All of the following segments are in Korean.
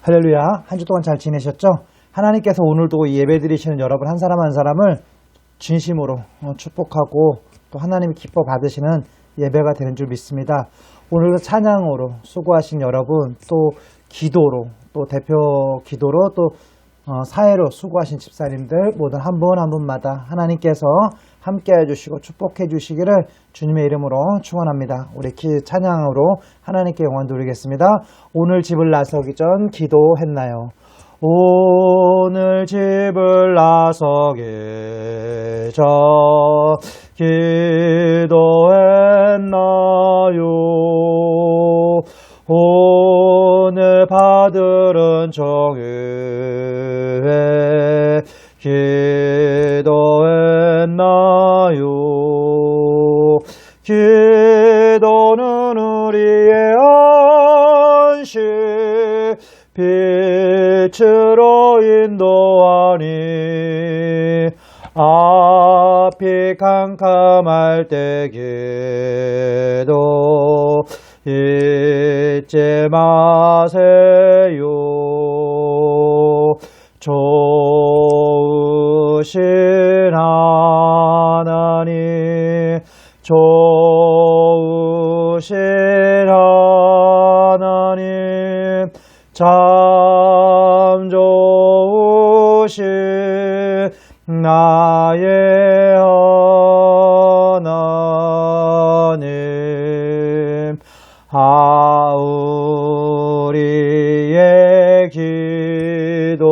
할렐루야. 한 주 동안 잘 지내셨죠? 하나님께서 오늘도 예배 드리시는 여러분 한 사람 한 사람을 진심으로 축복하고 또 하나님이 기뻐 받으시는 예배가 되는 줄 믿습니다. 오늘도 찬양으로 수고하신 여러분, 또 기도로, 또 대표 기도로, 또 사회로 수고하신 집사님들 모두 한 분 한 분마다 하나님께서 함께 해주시고 축복해 주시기를 주님의 이름으로 축원합니다. 우리 찬양으로 하나님께 영광 돌리겠습니다. 오늘 집을 나서기 전 기도했나요? 오늘 집을 나서기 전 기도했나요? 오늘 받들은 정의에 기도했나요? 기도는 우리의 안식 빛으로 인도하니 앞이 캄캄할 때 기도 잊지 마세요. 좋으신 하나님, 좋으신 하나님, 참 좋으신 나의 하나님. 우리의 기도를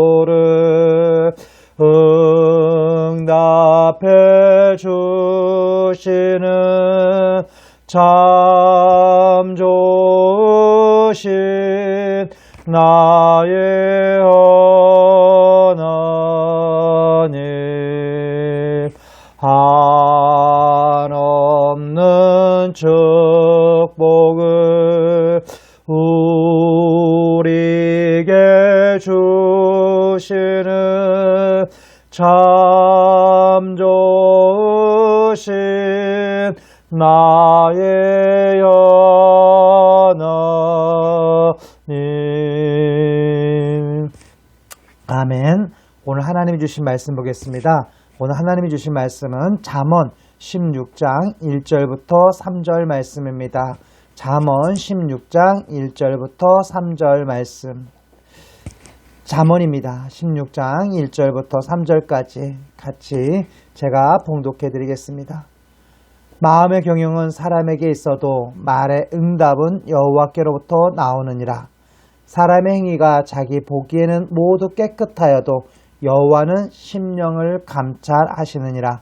응답해 주시는 참 좋으신 나의 하나님. 한없는 축복을 우리에게 주시는 참 좋으신 나의 하나님. 아멘. 오늘 하나님이 주신 말씀 보겠습니다. 오늘 하나님이 주신 말씀은 잠언 16장 1절부터 3절 말씀입니다. 잠언 16장 1절부터 3절 말씀. 잠언입니다. 16장 1절부터 3절까지 같이 제가 봉독해 드리겠습니다. 마음의 경영은 사람에게 있어도 말의 응답은 여호와께로부터 나오느니라. 사람의 행위가 자기 보기에는 모두 깨끗하여도 여호와는 심령을 감찰하시느니라.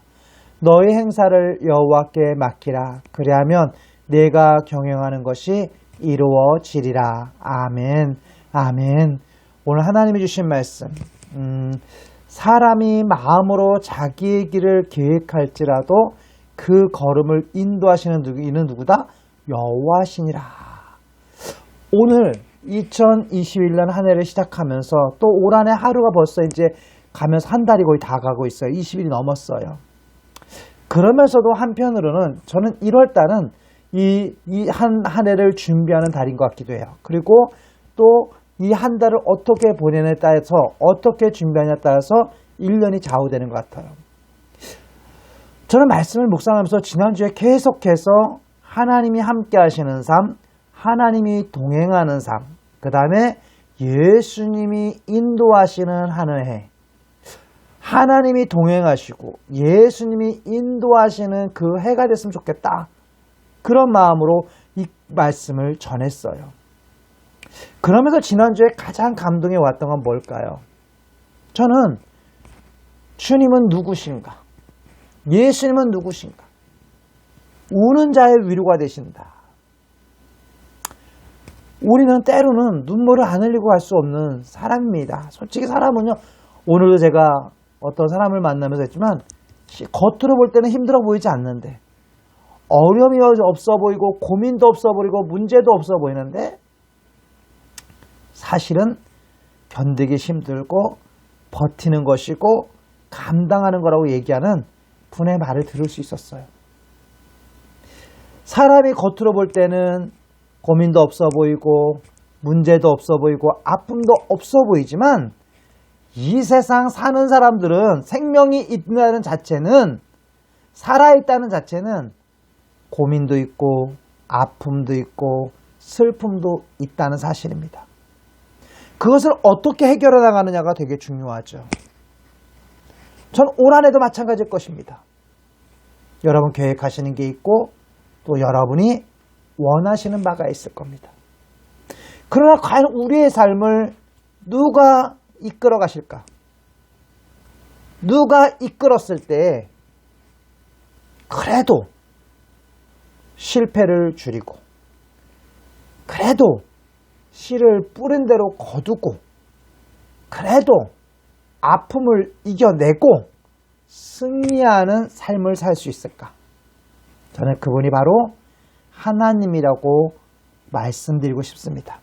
너의 행사를 여호와께 맡기라. 그리하면 내가 경영하는 것이 이루어지리라. 아멘. 아멘. 오늘 하나님이 주신 말씀, 사람이 마음으로 자기의 길을 계획할지라도 그 걸음을 인도하시는 이는 누구다? 여호와시니라. 오늘 2021년 한 해를 시작하면서 또 올 한 해 하루가 벌써 이제 가면서 한 달이 거의 다 가고 있어요. 20일이 넘었어요. 그러면서도 한편으로는 저는 1월달은 이 한 해를 준비하는 달인 것 같기도 해요. 그리고 또 이 한 달을 어떻게 보내냐에 따라서 어떻게 준비하냐에 따라서 1년이 좌우되는 것 같아요. 저는 말씀을 묵상하면서 지난주에 계속해서 하나님이 함께 하시는 삶, 하나님이 동행하는 삶, 그 다음에 예수님이 인도하시는 한 해, 하나님이 동행하시고 예수님이 인도하시는 그 해가 됐으면 좋겠다. 그런 마음으로 이 말씀을 전했어요. 그러면서 지난주에 가장 감동이 왔던 건 뭘까요? 저는 주님은 누구신가? 예수님은 누구신가? 우는 자의 위로가 되신다. 우리는 때로는 눈물을 안 흘리고 갈 수 없는 사람입니다. 솔직히 사람은요, 오늘도 제가 어떤 사람을 만나면서 했지만 겉으로 볼 때는 힘들어 보이지 않는데 어려움이 없어 보이고 고민도 없어 보이고 문제도 없어 보이는데 사실은 견디기 힘들고 버티는 것이고 감당하는 거라고 얘기하는 분의 말을 들을 수 있었어요. 사람이 겉으로 볼 때는 고민도 없어 보이고 문제도 없어 보이고 아픔도 없어 보이지만 이 세상 사는 사람들은 생명이 있다는 자체는, 살아있다는 자체는 고민도 있고 아픔도 있고 슬픔도 있다는 사실입니다. 그것을 어떻게 해결해 나가느냐가 되게 중요하죠. 전 올 한 해도 마찬가지일 것입니다. 여러분 계획하시는 게 있고 또 여러분이 원하시는 바가 있을 겁니다. 그러나 과연 우리의 삶을 누가 이끌어 가실까? 누가 이끌었을 때 그래도 실패를 줄이고 그래도 씨를 뿌린 대로 거두고 그래도 아픔을 이겨내고 승리하는 삶을 살 수 있을까? 저는 그분이 바로 하나님이라고 말씀드리고 싶습니다.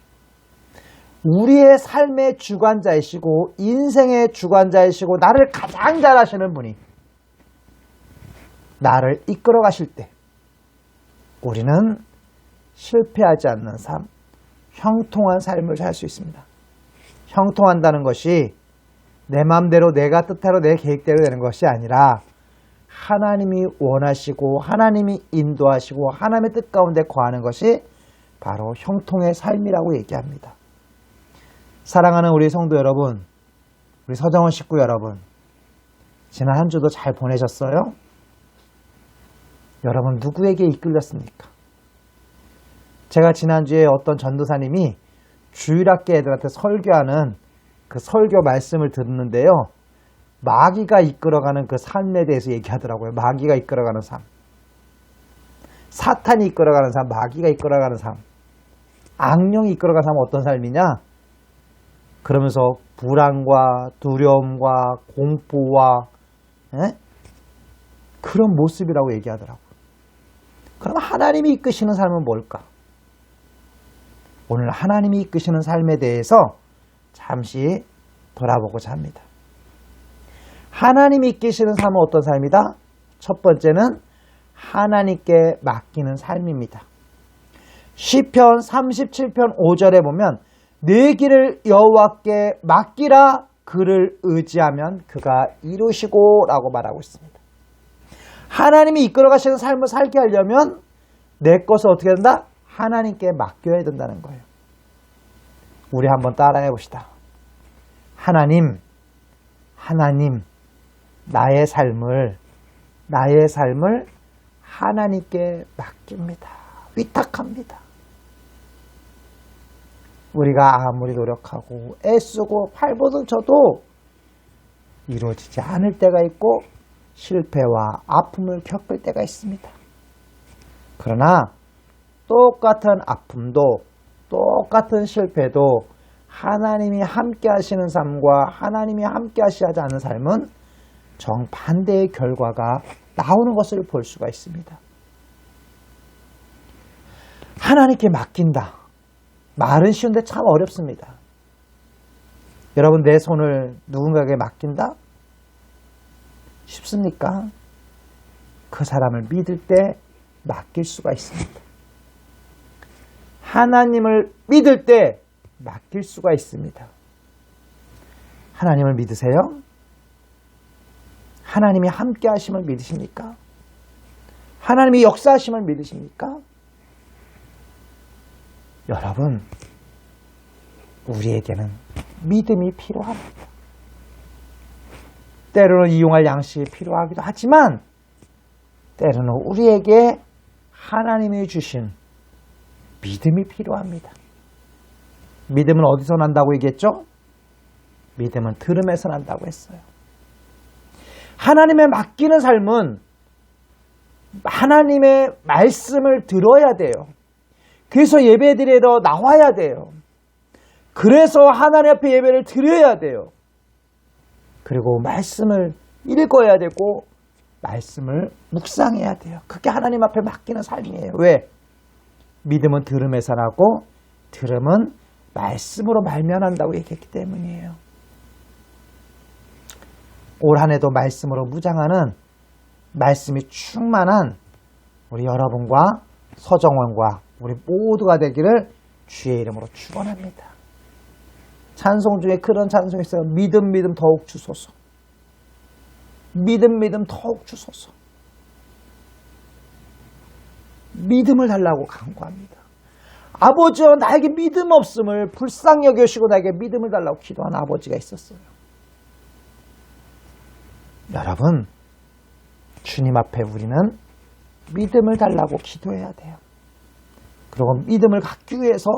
우리의 삶의 주관자이시고 인생의 주관자이시고 나를 가장 잘 아시는 분이 나를 이끌어 가실 때 우리는 실패하지 않는 삶, 형통한 삶을 살 수 있습니다. 형통한다는 것이 내 마음대로 내가 뜻대로 내 계획대로 되는 것이 아니라 하나님이 원하시고 하나님이 인도하시고 하나님의 뜻 가운데 거하는 것이 바로 형통의 삶이라고 얘기합니다. 사랑하는 우리 성도 여러분, 우리 서정원 식구 여러분, 지난 한 주도 잘 보내셨어요? 여러분 누구에게 이끌렸습니까? 제가 지난주에 어떤 전도사님이 주일학교 애들한테 설교하는 그 설교 말씀을 듣는데요. 마귀가 이끌어가는 그 삶에 대해서 얘기하더라고요. 마귀가 이끌어가는 삶. 사탄이 이끌어가는 삶, 마귀가 이끌어가는 삶. 악령이 이끌어가는 삶은 어떤 삶이냐? 그러면서 불안과 두려움과 공포와 그런 모습이라고 얘기하더라고요. 그럼 하나님이 이끄시는 삶은 뭘까? 오늘 하나님이 이끄시는 삶에 대해서 잠시 돌아보고자 합니다. 하나님이 이끄시는 삶은 어떤 삶이다? 첫 번째는 하나님께 맡기는 삶입니다. 시편 37편 5절에 보면 내 길을 여호와께 맡기라, 그를 의지하면 그가 이루시고 라고 말하고 있습니다. 하나님이 이끌어 가시는 삶을 살게 하려면 내 것을 어떻게 된다? 하나님께 맡겨야 된다는 거예요. 우리 한번 따라해 봅시다. 하나님, 나의 삶을 하나님께 맡깁니다. 위탁합니다. 우리가 아무리 노력하고 애쓰고 팔보등 쳐도 이루어지지 않을 때가 있고 실패와 아픔을 겪을 때가 있습니다. 그러나 똑같은 아픔도 똑같은 실패도 하나님이 함께 하시는 삶과 하나님이 함께 하시지 않은 삶은 정반대의 결과가 나오는 것을 볼 수가 있습니다. 하나님께 맡긴다. 말은 쉬운데 참 어렵습니다. 여러분 내 손을 누군가에게 맡긴다? 쉽습니까? 그 사람을 믿을 때 맡길 수가 있습니다. 하나님을 믿을 때 맡길 수가 있습니다. 하나님을 믿으세요? 하나님이 함께 하심을 믿으십니까? 하나님이 역사하심을 믿으십니까? 여러분, 우리에게는 믿음이 필요합니다. 때로는 이용할 양식이 필요하기도 하지만 때로는 우리에게 하나님이 주신 믿음이 필요합니다. 믿음은 어디서 난다고 얘기했죠? 믿음은 들음에서 난다고 했어요. 하나님의 맡기는 삶은 하나님의 말씀을 들어야 돼요. 그래서 예배드리러 나와야 돼요. 그래서 하나님 앞에 예배를 드려야 돼요. 그리고 말씀을 읽어야 되고 말씀을 묵상해야 돼요. 그게 하나님 앞에 맡기는 삶이에요. 왜? 믿음은 들음에서 나고 들음은 말씀으로 말미암는다고 얘기했기 때문이에요. 올 한 해도 말씀으로 무장하는 말씀이 충만한 우리 여러분과 서정원과 우리 모두가 되기를 주의 이름으로 축원합니다. 찬송 중에 그런 찬송이 있어요. 믿음 믿음 더욱 주소서. 믿음 믿음 더욱 주소서. 믿음을 달라고 간구합니다. 아버지여 나에게 믿음 없음을 불쌍히 여겨시고 나에게 믿음을 달라고 기도한 아버지가 있었어요. 여러분, 주님 앞에 우리는 믿음을 달라고 기도해야 돼요. 그리고 믿음을 갖기 위해서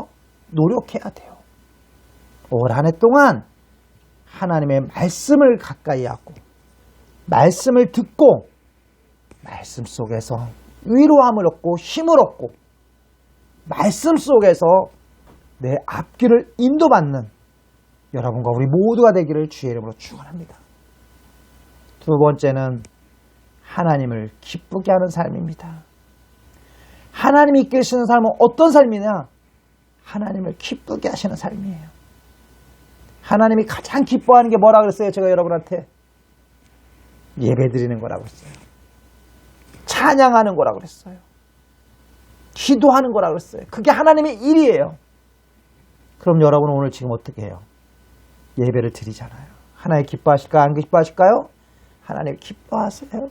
노력해야 돼요. 올 한 해 동안 하나님의 말씀을 가까이 하고 말씀을 듣고 말씀 속에서 위로함을 얻고 힘을 얻고 말씀 속에서 내 앞길을 인도받는 여러분과 우리 모두가 되기를 주의 이름으로 축원합니다. 두 번째는 하나님을 기쁘게 하는 삶입니다. 하나님이 이끄시는 삶은 어떤 삶이냐? 하나님을 기쁘게 하시는 삶이에요. 하나님이 가장 기뻐하는 게 뭐라 그랬어요? 제가 여러분한테 예배 드리는 거라고 했어요. 찬양하는 거라고 그랬어요. 기도하는 거라고 그랬어요. 그게 하나님의 일이에요. 그럼 여러분은 오늘 지금 어떻게 해요? 예배를 드리잖아요. 하나님 기뻐하실까요? 안 기뻐하실까요? 하나님 기뻐하세요.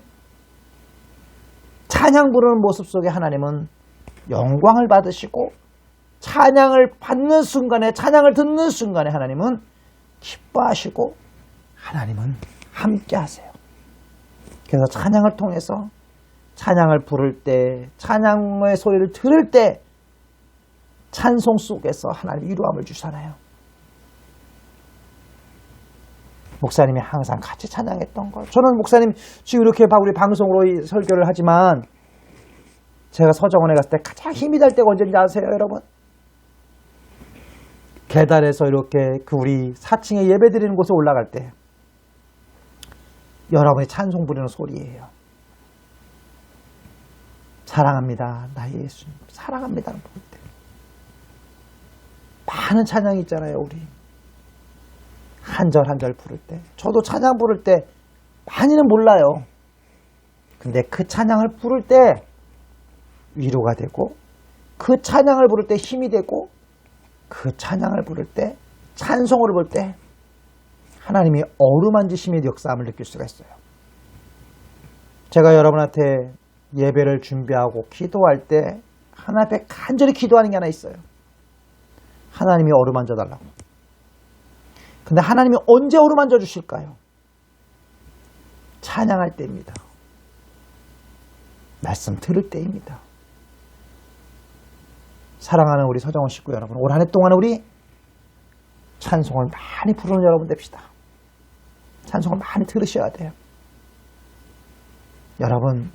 찬양 부르는 모습 속에 하나님은 영광을 받으시고 찬양을 받는 순간에 찬양을 듣는 순간에 하나님은 기뻐하시고 하나님은 함께 하세요. 그래서 찬양을 통해서 찬양을 부를 때 찬양의 소리를 들을 때 찬송 속에서 하나님 위로함을 주잖아요. 목사님이 항상 같이 찬양했던 거. 저는 목사님 지금 이렇게 우리 방송으로 설교를 하지만 제가 서정원에 갔을 때 가장 힘이 될 때가 언제인지 아세요, 여러분? 계단에서 이렇게 그 우리 4층에 예배 드리는 곳에 올라갈 때 여러분이 찬송 부르는 소리예요. 사랑합니다. 나 예수님. 사랑합니다. 부를 때. 많은 찬양이 있잖아요, 우리. 한 절 한 절 부를 때. 저도 찬양 부를 때 많이는 몰라요. 근데 그 찬양을 부를 때 위로가 되고 그 찬양을 부를 때 힘이 되고 그 찬양을 부를 때 찬송을 부를 때 하나님이 어루만지심의 역사함을 느낄 수가 있어요. 제가 여러분한테 예배를 준비하고 기도할 때 하나님 앞에 간절히 기도하는 게 하나 있어요. 하나님이 어루만져 달라고. 근데 하나님이 언제 어루만져 주실까요? 찬양할 때입니다. 말씀 들을 때입니다. 사랑하는 우리 서정원 식구 여러분, 올 한 해 동안 우리 찬송을 많이 부르는 여러분 됩시다. 찬송을 많이 들으셔야 돼요. 여러분,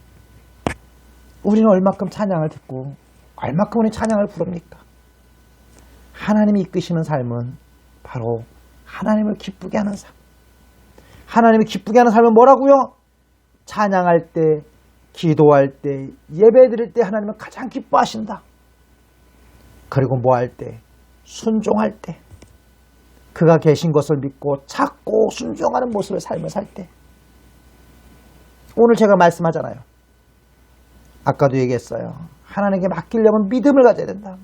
우리는 얼마큼 찬양을 듣고 얼마큼 우리 찬양을 부릅니까? 하나님이 이끄시는 삶은 바로 하나님을 기쁘게 하는 삶. 하나님을 기쁘게 하는 삶은 뭐라고요? 찬양할 때, 기도할 때, 예배 드릴 때 하나님은 가장 기뻐하신다. 그리고 뭐 할 때? 순종할 때. 그가 계신 것을 믿고 찾고 순종하는 모습의 삶을 살 때. 오늘 제가 말씀하잖아요. 아까도 얘기했어요. 하나님께 맡기려면 믿음을 가져야 된다.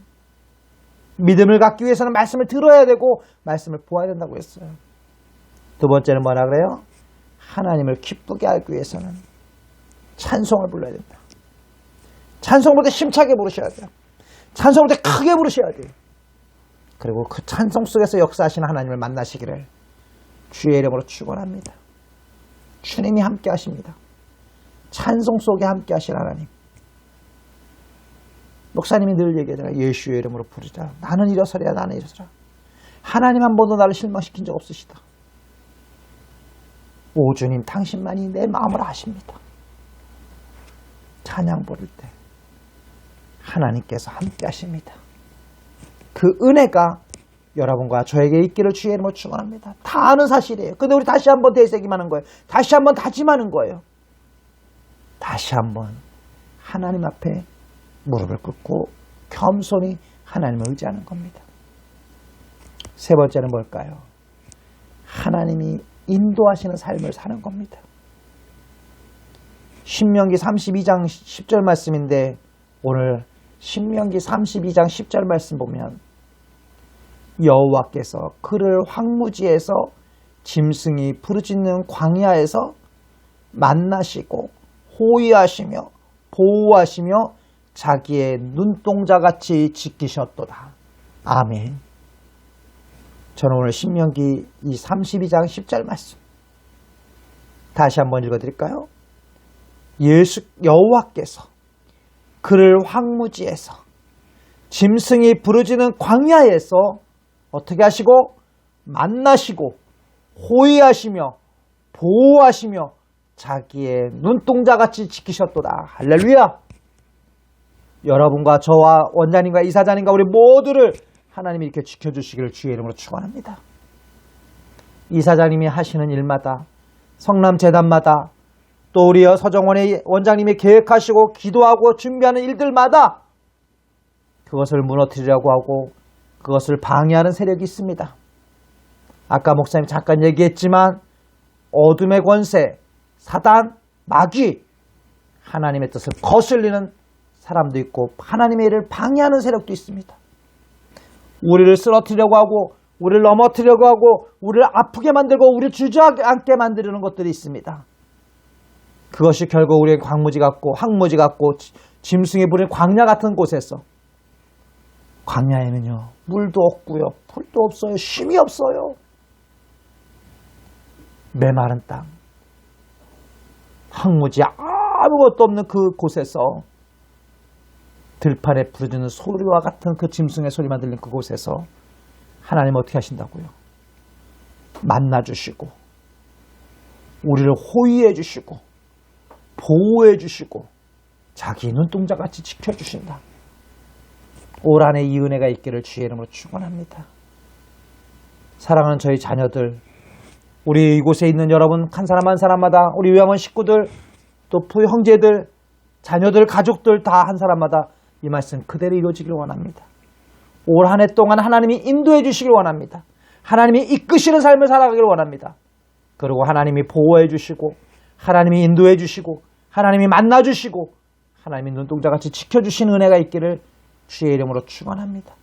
믿음을 갖기 위해서는 말씀을 들어야 되고 말씀을 보아야 된다고 했어요. 두 번째는 뭐라 그래요? 하나님을 기쁘게 하기 위해서는 찬송을 불러야 된다. 찬송을 부를 때 힘차게 부르셔야 돼요. 찬송을 부를 때 크게 부르셔야 돼요. 그리고 그 찬송 속에서 역사하시는 하나님을 만나시기를 주의 이름으로 축원합니다. 주님이 함께 하십니다. 찬송 속에 함께 하신 하나님. 목사님이 늘 얘기하잖아요. 예수의 이름으로 부르자. 나는 일어서랴, 나는 일어서라. 하나님 한 번도 나를 실망시킨 적 없으시다. 오 주님, 당신만이 내 마음을 아십니다. 찬양 부를 때 하나님께서 함께 하십니다. 그 은혜가 여러분과 저에게 있기를 주의 이름으로 축원합니다. 다 아는 사실이에요. 근데 우리 다시 한번 되새김하는 거예요. 다시 한번 다짐하는 거예요. 다시 한번 하나님 앞에 무릎을 꿇고 겸손히 하나님을 의지하는 겁니다. 세 번째는 뭘까요? 하나님이 인도하시는 삶을 사는 겁니다. 신명기 32장 10절 말씀인데 오늘 신명기 32장 10절 말씀 보면 여호와께서 그를 황무지에서 짐승이 부르짖는 광야에서 만나시고 호위하시며 보호하시며 자기의 눈동자같이 지키셨도다. 아멘. 저는 오늘 신명기 이 32장 10절 말씀 다시 한번 읽어드릴까요? 여호와께서 그를 황무지에서 짐승이 부르짖는 광야에서 어떻게 하시고 만나시고 호위하시며 보호하시며 자기의 눈동자같이 지키셨도다. 할렐루야. 여러분과 저와 원장님과 이사장님과 우리 모두를 하나님이 이렇게 지켜주시기를 주의 이름으로 축원합니다. 이사장님이 하시는 일마다 성남재단마다 또 우리 서정원의 원장님이 계획하시고 기도하고 준비하는 일들마다 그것을 무너뜨리려고 하고 그것을 방해하는 세력이 있습니다. 아까 목사님 잠깐 얘기했지만 어둠의 권세, 사단, 마귀, 하나님의 뜻을 거슬리는 사람도 있고 하나님의 일을 방해하는 세력도 있습니다. 우리를 쓰러뜨리려고 하고 우리를 넘어뜨리려고 하고 우리를 아프게 만들고 우리를 주저앉게 만드는 것들이 있습니다. 그것이 결국 우리의 광무지 같고 황무지 같고 짐승이 부린 광야 같은 곳에서 광야에는요 물도 없고요 풀도 없어요 쉼이 없어요. 메마른 땅 황무지 아무것도 없는 그 곳에서 들판에 부르짖는 소리와 같은 그 짐승의 소리만 들린 그곳에서 하나님 어떻게 하신다고요? 만나주시고 우리를 호위해 주시고 보호해 주시고 자기 눈동자같이 지켜주신다. 올 한해 이 은혜가 있기를 주의 이름으로 축원합니다. 사랑하는 저희 자녀들, 우리 이곳에 있는 여러분 한 사람 한 사람마다 우리 요양원 식구들 또 부 형제들 자녀들 가족들 다 한 사람마다 이 말씀 그대로 이루어지길 원합니다. 올 한 해 동안 하나님이 인도해 주시길 원합니다. 하나님이 이끄시는 삶을 살아가길 원합니다. 그리고 하나님이 보호해 주시고 하나님이 인도해 주시고 하나님이 만나 주시고 하나님이 눈동자같이 지켜주시는 은혜가 있기를 주의 이름으로 축원합니다.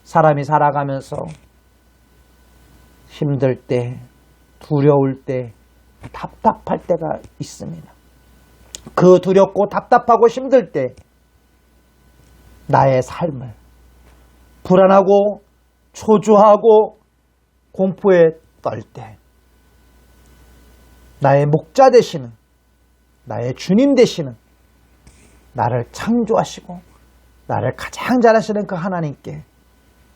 사람이 살아가면서 힘들 때 두려울 때 답답할 때가 있습니다. 그 두렵고 답답하고 힘들 때 나의 삶을 불안하고 초조하고 공포에 떨 때 나의 목자 되시는 나의 주님 되시는 나를 창조하시고 나를 가장 잘하시는 그 하나님께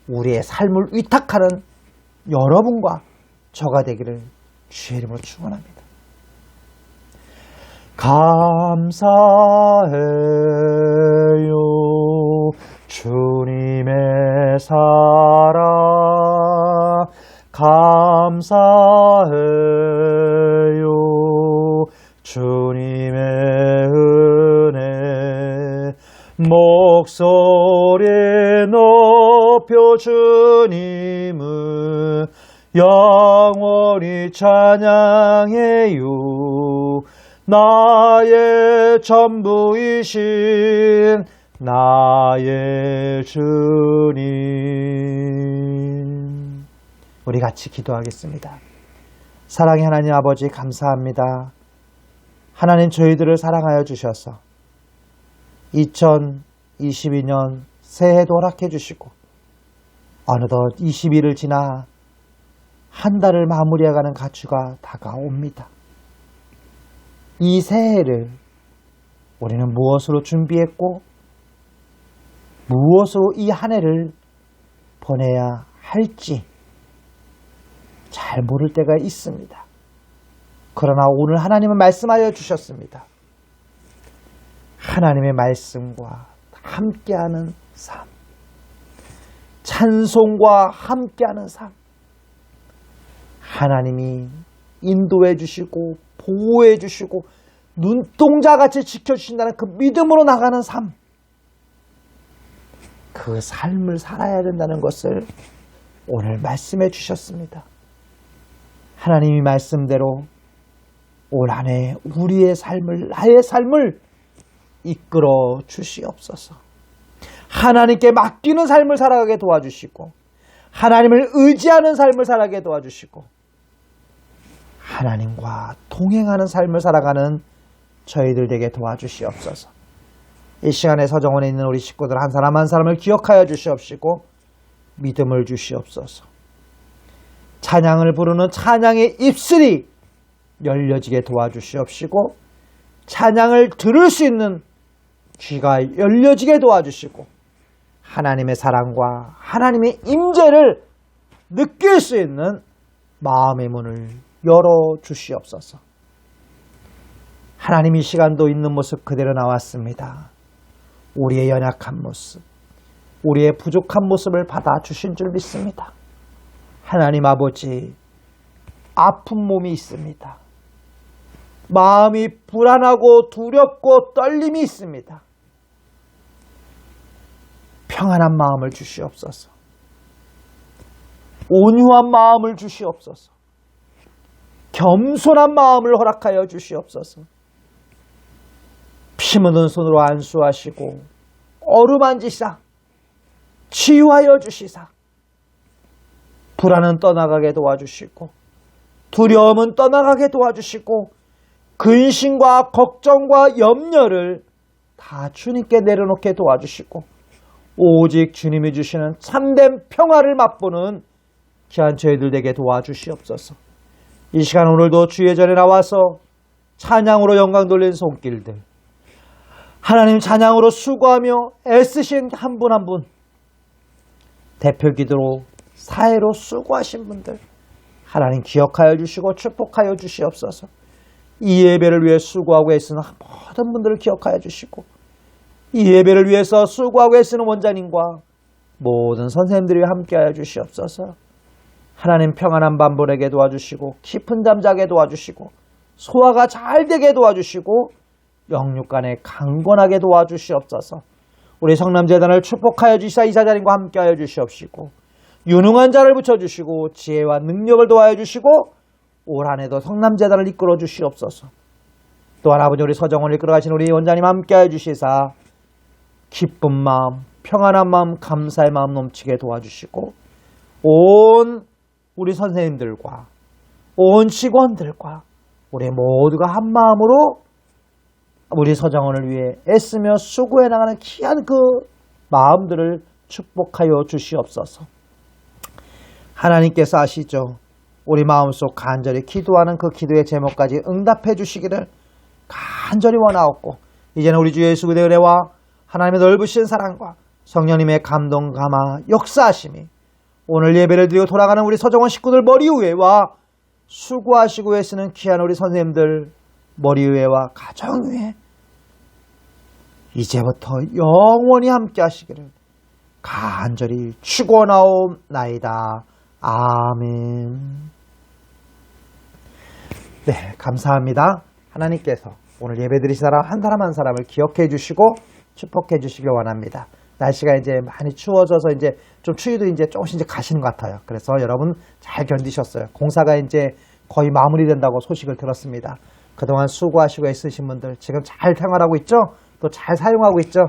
우리의 삶을 위탁하는 여러분과 저가 되기를 주의 이름으로 축원합니다. 감사해요 주님의 사랑 감사해요 주님의 은혜 목소리 높여 주님을 영원히 찬양해요 나의 전부이신 나의 주님. 우리 같이 기도하겠습니다. 사랑의 하나님 아버지 감사합니다. 하나님 저희들을 사랑하여 주셔서 2022년 새해도 허락해 주시고 어느덧 20일을 지나 한 달을 마무리해가는 가주가 다가옵니다. 이 새해를 우리는 무엇으로 준비했고 무엇으로 이 한 해를 보내야 할지 잘 모를 때가 있습니다. 그러나 오늘 하나님은 말씀하여 주셨습니다. 하나님의 말씀과 함께하는 삶, 찬송과 함께하는 삶, 하나님이 인도해 주시고 보호해 주시고 눈동자같이 지켜주신다는 그 믿음으로 나가는 삶, 그 삶을 살아야 된다는 것을 오늘 말씀해 주셨습니다. 하나님이 말씀대로 올 한 해 우리의 삶을 나의 삶을 이끌어 주시옵소서. 하나님께 맡기는 삶을 살아가게 도와주시고 하나님을 의지하는 삶을 살아가게 도와주시고 하나님과 동행하는 삶을 살아가는 저희들 되게 도와주시옵소서. 이 시간에 서정원에 있는 우리 식구들 한 사람 한 사람을 기억하여 주시옵시고 믿음을 주시옵소서. 찬양을 부르는 찬양의 입술이 열려지게 도와주시옵시고 찬양을 들을 수 있는 귀가 열려지게 도와주시고 하나님의 사랑과 하나님의 임재를 느낄 수 있는 마음의 문을 열어주시옵소서. 하나님 이 시간도 있는 모습 그대로 나왔습니다. 우리의 연약한 모습, 우리의 부족한 모습을 받아주신 줄 믿습니다. 하나님 아버지, 아픈 몸이 있습니다. 마음이 불안하고 두렵고 떨림이 있습니다. 평안한 마음을 주시옵소서. 온유한 마음을 주시옵소서. 겸손한 마음을 허락하여 주시옵소서. 피 묻은 손으로 안수하시고 어루만지사 치유하여 주시사 불안은 떠나가게 도와주시고 두려움은 떠나가게 도와주시고 근심과 걱정과 염려를 다 주님께 내려놓게 도와주시고 오직 주님이 주시는 참된 평화를 맛보는 귀한 저희들 되게 도와주시옵소서. 이 시간 오늘도 주의 전에 나와서 찬양으로 영광 돌린 손길들, 하나님 찬양으로 수고하며 애쓰신 한 분 한 분, 대표 기도로 사회로 수고하신 분들 하나님 기억하여 주시고 축복하여 주시옵소서. 이 예배를 위해 수고하고 애쓰는 모든 분들을 기억하여 주시고 이 예배를 위해서 수고하고 애쓰는 원장님과 모든 선생님들이 함께하여 주시옵소서. 하나님 평안한 밤 보내게 도와주시고 깊은 잠 자게 도와주시고 소화가 잘 되게 도와주시고 영육간에 강건하게 도와주시옵소서. 우리 성남재단을 축복하여 주시사 이사장님과 함께하여 주시옵시고 유능한 자를 붙여주시고 지혜와 능력을 도와여 주시고 올 한해도 성남재단을 이끌어 주시옵소서. 또한 아버지 우리 서정원을 이끌어가신 우리 원장님 함께하여 주시사 기쁜 마음, 평안한 마음, 감사의 마음 넘치게 도와주시고 온 우리 선생님들과 온 직원들과 우리 모두가 한 마음으로 우리 서정원을 위해 애쓰며 수고해 나가는 귀한 그 마음들을 축복하여 주시옵소서. 하나님께서 아시죠? 우리 마음속 간절히 기도하는 그 기도의 제목까지 응답해 주시기를 간절히 원하옵고 이제는 우리 주 예수 그리스도의 은혜와 하나님의 넓으신 사랑과 성령님의 감동 감화 역사하심이 오늘 예배를 드리고 돌아가는 우리 서정원 식구들 머리 위에와 수고하시고 애쓰는 귀한 우리 선생님들 머리 위에와 가정 위에 이제부터 영원히 함께 하시기를 간절히 축원하옵나이다. 아멘. 네, 감사합니다. 하나님께서 오늘 예배드리신 사람 한 사람 한 사람을 기억해 주시고 축복해 주시길 원합니다. 날씨가 이제 많이 추워져서 이제 좀 추위도 이제 조금씩 이제 가시는 것 같아요. 그래서 여러분 잘 견디셨어요. 공사가 이제 거의 마무리된다고 소식을 들었습니다. 그동안 수고하시고 애쓰신 분들 지금 잘 생활하고 있죠? 또 잘 사용하고 있죠?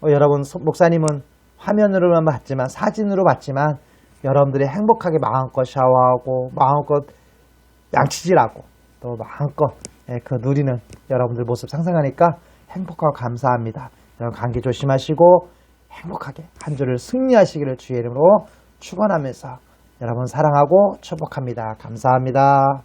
여러분 목사님은 화면으로만 봤지만 사진으로 봤지만 여러분들이 행복하게 마음껏 샤워하고 마음껏 양치질하고 또 마음껏 그 누리는 여러분들 모습 상상하니까 행복하고 감사합니다. 여러분 감기 조심하시고 행복하게 한 주를 승리하시기를 주의 이름으로 축원하면서 여러분 사랑하고 축복합니다. 감사합니다.